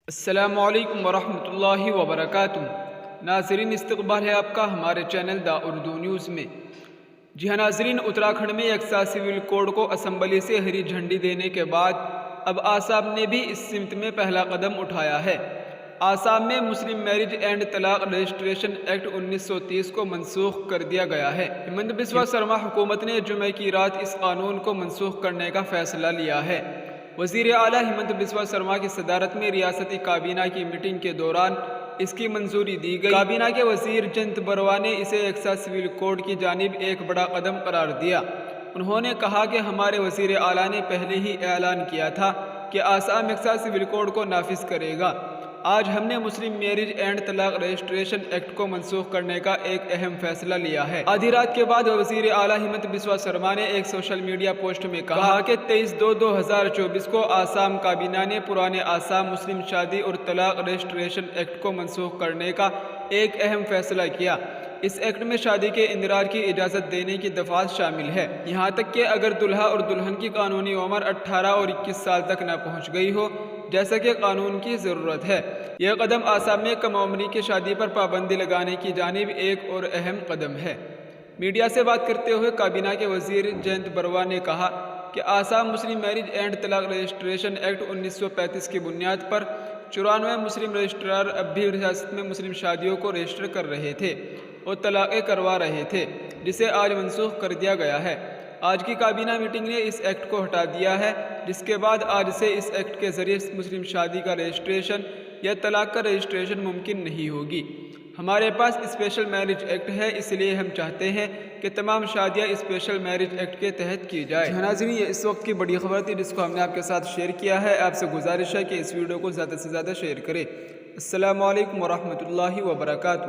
السلام علیکم ورحمۃ اللہ وبرکاتہ۔ ناظرین، استقبال ہے آپ کا ہمارے چینل دا اردو نیوز میں۔ جی ہاں ناظرین، اتراکھنڈ میں یکساں سول کوڈ کو اسمبلی سے ہری جھنڈی دینے کے بعد اب آسام نے بھی اس سمت میں پہلا قدم اٹھایا ہے۔ آسام میں مسلم میرج اینڈ طلاق رجسٹریشن ایکٹ 1930 کو منسوخ کر دیا گیا ہے۔ ہمنت بسوا سرما حکومت نے جمعہ کی رات اس قانون کو منسوخ کرنے کا فیصلہ لیا ہے۔ وزیر اعلیٰ ہمنت بسوا سرما کی صدارت میں ریاستی کابینہ کی میٹنگ کے دوران اس کی منظوری دی گئی۔ کابینہ کے وزیر جینت بروا نے اسے یکساں سول کوڈ کی جانب ایک بڑا قدم قرار دیا۔ انہوں نے کہا کہ ہمارے وزیر اعلیٰ نے پہلے ہی اعلان کیا تھا کہ آسام یکساں سول کوڈ کو نافذ کرے گا۔ آج ہم نے مسلم میرج اینڈ طلاق رجسٹریشن ایکٹ کو منسوخ کرنے کا ایک اہم فیصلہ لیا ہے۔ آدھی رات کے بعد وزیر اعلیٰ ہمنت بسوا سرما نے ایک سوشل میڈیا پوسٹ میں کہا کہ 23/2/2024 کو آسام کابینہ نے پرانے آسام مسلم شادی اور طلاق رجسٹریشن ایکٹ کو منسوخ کرنے کا ایک اہم فیصلہ کیا۔ اس ایکٹ میں شادی کے اندراج کی اجازت دینے کی دفعات شامل ہے، یہاں تک کہ اگر دلہا اور دلہن کی قانونی عمر 18 اور 21 سال تک نہ پہنچ گئی ہو، جیسا کہ قانون کی ضرورت ہے۔ یہ قدم آسام میں کم عمری کی شادی پر پابندی لگانے کی جانب ایک اور اہم قدم ہے۔ میڈیا سے بات کرتے ہوئے کابینہ کے وزیر جینت بروا نے کہا کہ آسام مسلم میرج اینڈ طلاق رجسٹریشن ایکٹ 1935 کی بنیاد پر 94 مسلم رجسٹرار اب بھی ریاست میں مسلم شادیوں کو رجسٹر کر رہے تھے اور طلاقیں کروا رہے تھے، جسے آج منسوخ کر دیا گیا ہے۔ آج کی کابینہ میٹنگ نے اس ایکٹ کو ہٹا دیا ہے، جس کے بعد آج سے اس ایکٹ کے ذریعے مسلم شادی کا رجسٹریشن یا طلاق کا رجسٹریشن ممکن نہیں ہوگی۔ ہمارے پاس اسپیشل میرج ایکٹ ہے، اس لیے ہم چاہتے ہیں کہ تمام شادیاں اسپیشل میرج ایکٹ کے تحت کی جائے۔ ناظرین، یہ اس وقت کی بڑی خبر تھی جس کو ہم نے آپ کے ساتھ شیئر کیا ہے۔ آپ سے گزارش ہے کہ اس ویڈیو کو زیادہ سے زیادہ شیئر کریں۔ السلام علیکم ورحمۃ اللہ وبرکاتہ۔